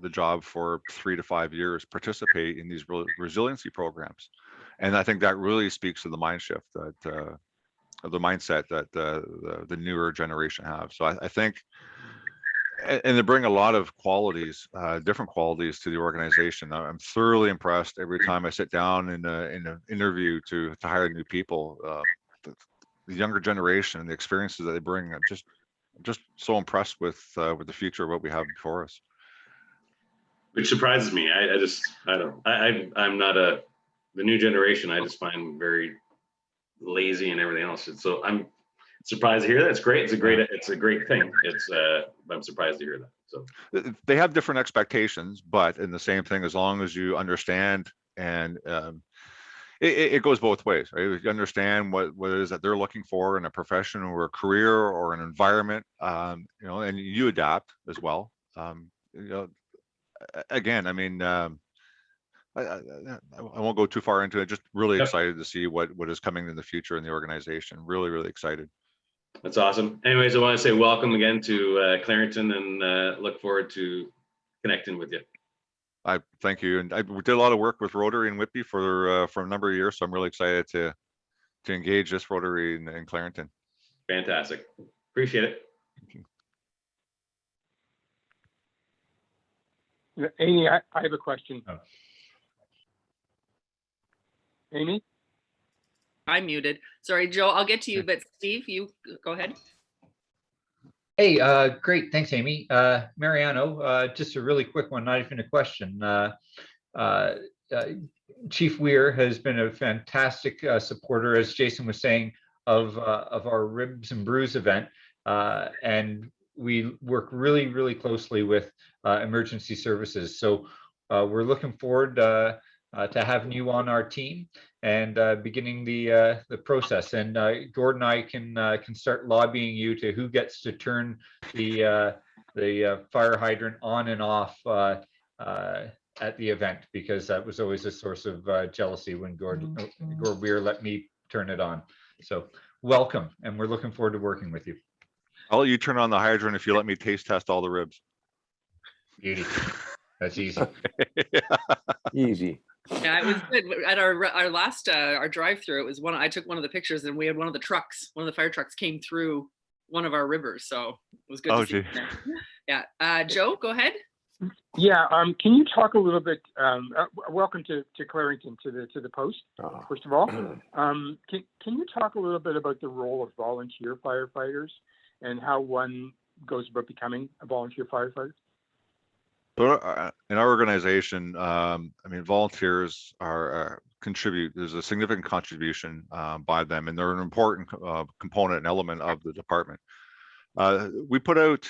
the job for 3 to 5 years participate in these resiliency programs. And I think that really speaks to the mind shift that of the mindset that the newer generation have. So I think, and they bring a lot of qualities, different qualities to the organization. I'm thoroughly impressed every time I sit down in an interview to hire new people. The younger generation, the experiences that they bring, I'm just so impressed with the future of what we have before us. Which surprises me. I'm not the new generation. I just find very lazy and everything else. And so I'm surprised to hear that. It's great. It's a great thing. I'm surprised to hear that. So they have different expectations, but in the same thing, as long as you understand, and it goes both ways, right? You understand what it is that they're looking for in a profession or a career or an environment, and you adapt as well. Again, I mean, I won't go too far into it. Just really excited to see what is coming in the future in the organization. Really, really excited. That's awesome. Anyways, I want to say welcome again to Clarington, and look forward to connecting with you. I thank you. And we did a lot of work with Rotary and Whitby for a number of years, so I'm really excited to engage this Rotary in Clarington. Fantastic. Appreciate it. Amy, I have a question. Oh. Amy? I'm muted. Sorry, Joe, I'll get to you, but Steve, you go ahead. Hey, great. Thanks, Amy. Mariano, just a really quick one, not even a question. Chief Weir has been a fantastic supporter, as Jason was saying, of our Ribs and Brews event. And we work really, really closely with emergency services. So we're looking forward to having you on our team and beginning the process. And Gordon and I can start lobbying you to who gets to turn the fire hydrant on and off at the event, because that was always a source of jealousy when Gord Beer let me turn it on. So welcome, and we're looking forward to working with you. I'll let you turn on the hydrant if you let me taste test all the ribs. Beauty. That's easy. Easy. Yeah, it was good. At our last our drive-through, it was I took one of the pictures, and we had one of the fire trucks came through one of our rivers, so it was good to see. Yeah, Joe, go ahead. Yeah, can you talk a little bit? Welcome to Clarington, to the post. First of all, can you talk a little bit about the role of volunteer firefighters and how one goes about becoming a volunteer firefighter? So in our organization, I mean, volunteers contribute. There's a significant contribution by them, and they're an important component and element of the department. We put out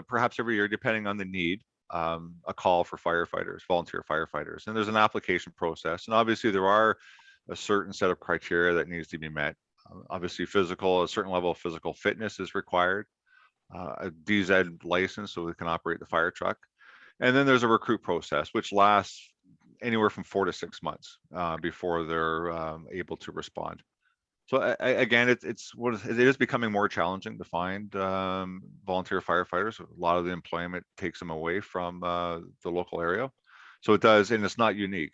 perhaps every year, depending on the need, a call for firefighters, volunteer firefighters, and there's an application process. And obviously, there are a certain set of criteria that needs to be met. Obviously, a certain level of physical fitness is required. A DZ license so they can operate the fire truck. And then there's a recruit process, which lasts anywhere from 4 to 6 months before they're able to respond. So again, it is becoming more challenging to find volunteer firefighters. A lot of the employment takes them away from the local area. So it does, and it's not unique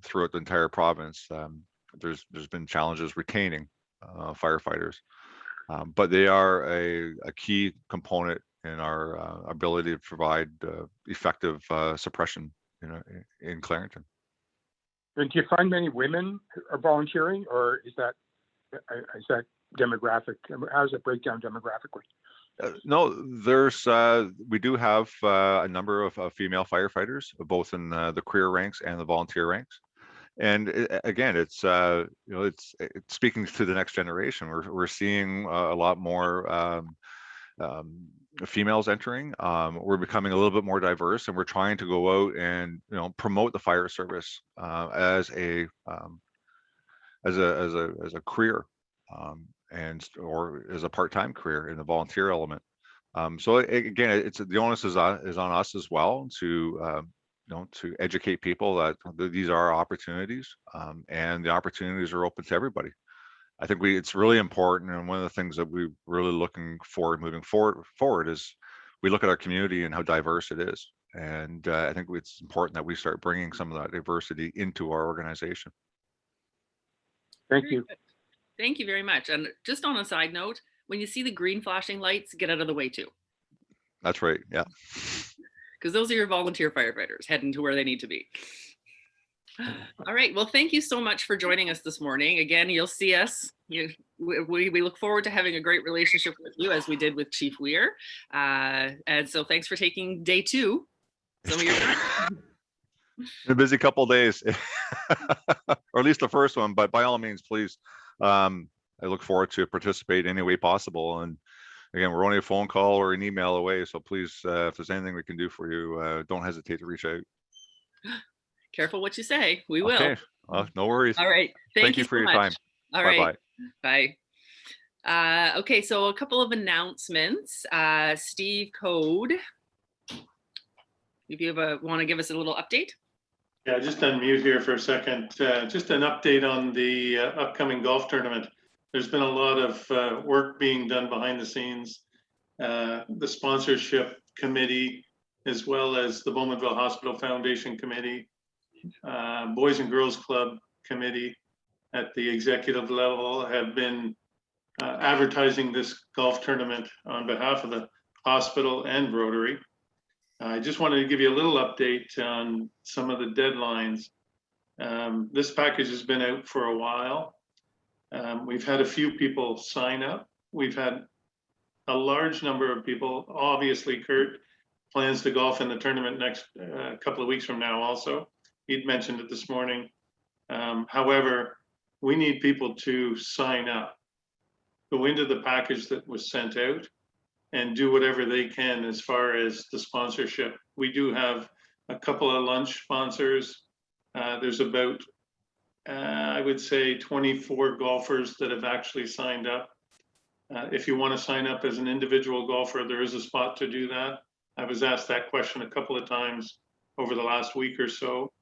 throughout the entire province. There's been challenges retaining firefighters, but they are a key component in our ability to provide effective suppression, in Clarington. And do you find many women are volunteering, or is that demographic? How does it break down demographically? No, we do have a number of female firefighters, both in the career ranks and the volunteer ranks. And again, it's speaking to the next generation. We're seeing a lot more females entering. We're becoming a little bit more diverse, and we're trying to go out and promote the fire service as a career, or as a part-time career in the volunteer element. So again, the onus is on us as well to educate people that these are opportunities, and the opportunities are open to everybody. I think it's really important, and one of the things that we're really looking for moving forward is we look at our community and how diverse it is, and I think it's important that we start bringing some of that diversity into our organization. Thank you. Thank you very much. And just on a side note, when you see the green flashing lights, get out of the way too. That's right. Yeah. Because those are your volunteer firefighters heading to where they need to be. All right. Well, thank you so much for joining us this morning. Again, you'll see us. We look forward to having a great relationship with you, as we did with Chief Weir. And so thanks for taking day 2. Some of your time. A busy couple of days, or at least the first one, but by all means, please, I look forward to participate any way possible. And again, we're only a phone call or an email away. So please, if there's anything we can do for you, don't hesitate to reach out. Careful what you say. We will. Okay. No worries. All right. Thank you for so your much. time. All right. Bye. Okay, so a couple of announcements. Steve Code, if you want to give us a little update. Yeah, just unmute here for a second. Just an update on the upcoming golf tournament. There's been a lot of work being done behind the scenes. The sponsorship committee, as well as the Bowmanville Hospital Foundation Committee, Boys and Girls Club Committee at the executive level have been advertising this golf tournament on behalf of the hospital and Rotary. I just wanted to give you a little update on some of the deadlines. This package has been out for a while. We've had a few people sign up. We've had a large number of people. Obviously, Kurt plans to golf in the tournament next couple of weeks from now also. He'd mentioned it this morning. However, we need people to sign up, go into the package that was sent out, and do whatever they can as far as the sponsorship. We do have a couple of lunch sponsors. There's about, I would say 24 golfers that have actually signed up. If you want to sign up as an individual golfer, there is a spot to do that. I was asked that question a couple of times over the last week or so.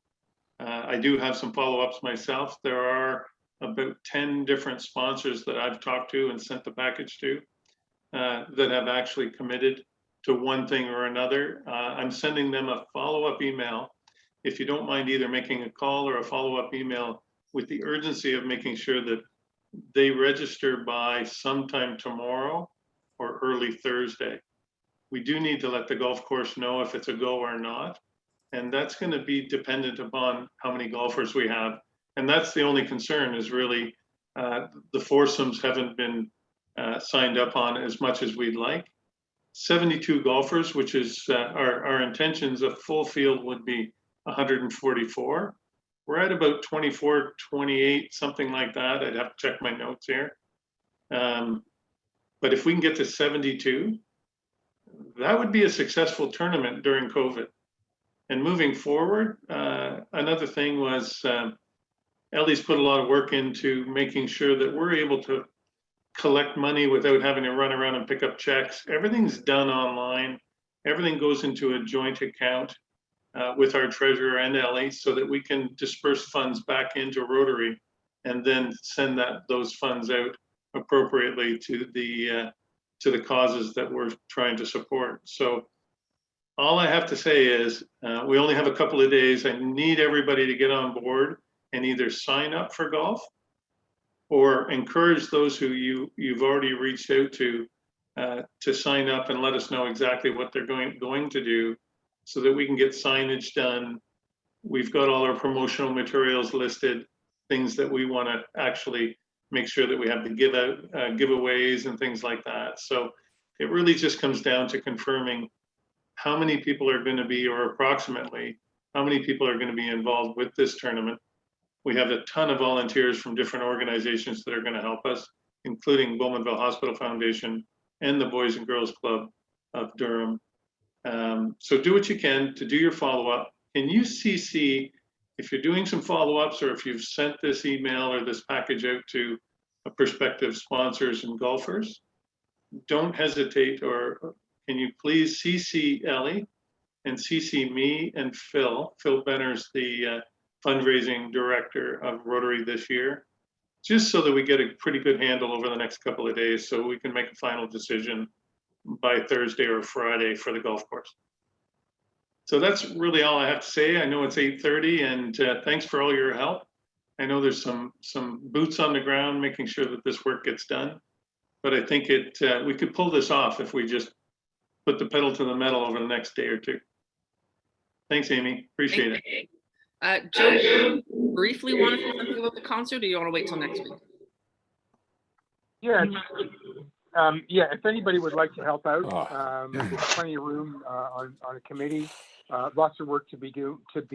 I do have some follow-ups myself. There are about 10 different sponsors that I've talked to and sent the package to that have actually committed to one thing or another. I'm sending them a follow-up email. If you don't mind either making a call or a follow-up email with the urgency of making sure that they register by sometime tomorrow or early Thursday. We do need to let the golf course know if it's a go or not. And that's going to be dependent upon how many golfers we have. And that's the only concern is really the foursomes haven't been signed up on as much as we'd like. 72 golfers, which is our intentions, a full field would be 144. We're at about 24, 28, something like that. I'd have to check my notes here. But if we can get to 72, that would be a successful tournament during COVID. And moving forward, another thing was Ellie's put a lot of work into making sure that we're able to collect money without having to run around and pick up checks. Everything's done online. Everything goes into a joint account with our treasurer and Ellie so that we can disperse funds back into Rotary and then send those funds out appropriately to the causes that we're trying to support. So all I have to say is we only have a couple of days. I need everybody to get on board and either sign up for golf or encourage those who you've already reached out to sign up and let us know exactly what they're going to do so that we can get signage done. We've got all our promotional materials listed, things that we want to actually make sure that we have the giveaways and things like that. So it really just comes down to confirming how many people are going to be, or approximately how many people are going to be involved with this tournament. We have a ton of volunteers from different organizations that are going to help us, including Bowmanville Hospital Foundation and the Boys and Girls Club of Durham. So do what you can to do your follow-up. Can you CC, if you're doing some follow-ups or if you've sent this email or this package out to prospective sponsors and golfers, don't hesitate, or can you please CC Ellie and CC me and Phil. Phil Benner's the fundraising director of Rotary this year, just so that we get a pretty good handle over the next couple of days so we can make a final decision by Thursday or Friday for the golf course. So that's really all I have to say. I know it's 8:30 and thanks for all your help. I know there's some boots on the ground making sure that this work gets done, but I think we could pull this off if we just put the pedal to the metal over the next day or two. Thanks, Amy. Appreciate it. Joe, do you briefly want to say something about the concert, or do you want to wait till next week? Yeah. If anybody would like to help out, there's plenty of room on a committee. Lots of work to be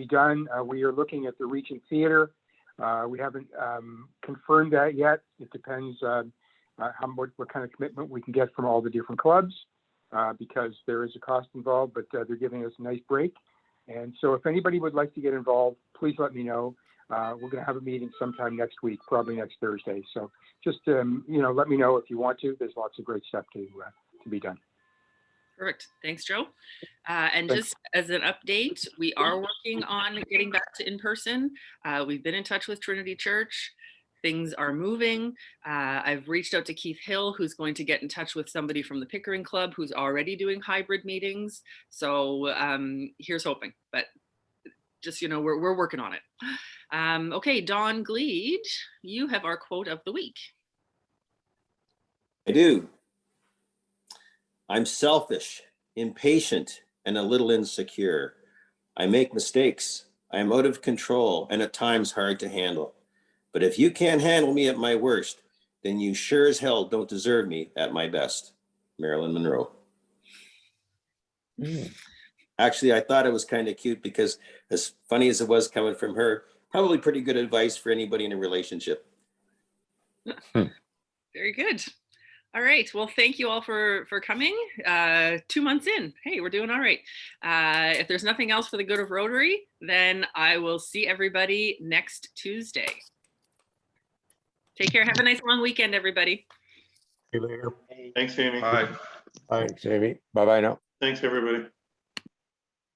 done. We are looking at the Regent Theater. We haven't confirmed that yet. It depends what kind of commitment we can get from all the different clubs, because there is a cost involved, but they're giving us a nice break. And so if anybody would like to get involved, please let me know. We're going to have a meeting sometime next week, probably next Thursday. So just, let me know if you want to. There's lots of great stuff to be done. Perfect. Thanks, Joe. And just as an update, we are working on getting back to in-person. We've been in touch with Trinity Church. Things are moving. I've reached out to Keith Hill, who's going to get in touch with somebody from the Pickering Club who's already doing hybrid meetings. So here's hoping, but just, we're working on it. Okay, Don Gleed, you have our quote of the week. I do. I'm selfish, impatient, and a little insecure. I make mistakes. I am out of control and at times hard to handle. But if you can't handle me at my worst, then you sure as hell don't deserve me at my best. Marilyn Monroe. Actually, I thought it was kind of cute because as funny as it was coming from her, probably pretty good advice for anybody in a relationship. Very good. All right. Well, thank you all for coming. 2 months in. Hey, we're doing all right. If there's nothing else for the good of Rotary, then I will see everybody next Tuesday. Take care. Have a nice long weekend, everybody. See you later. Thanks, Amy. Bye. Thanks, Amy. Bye-bye now. Thanks, everybody.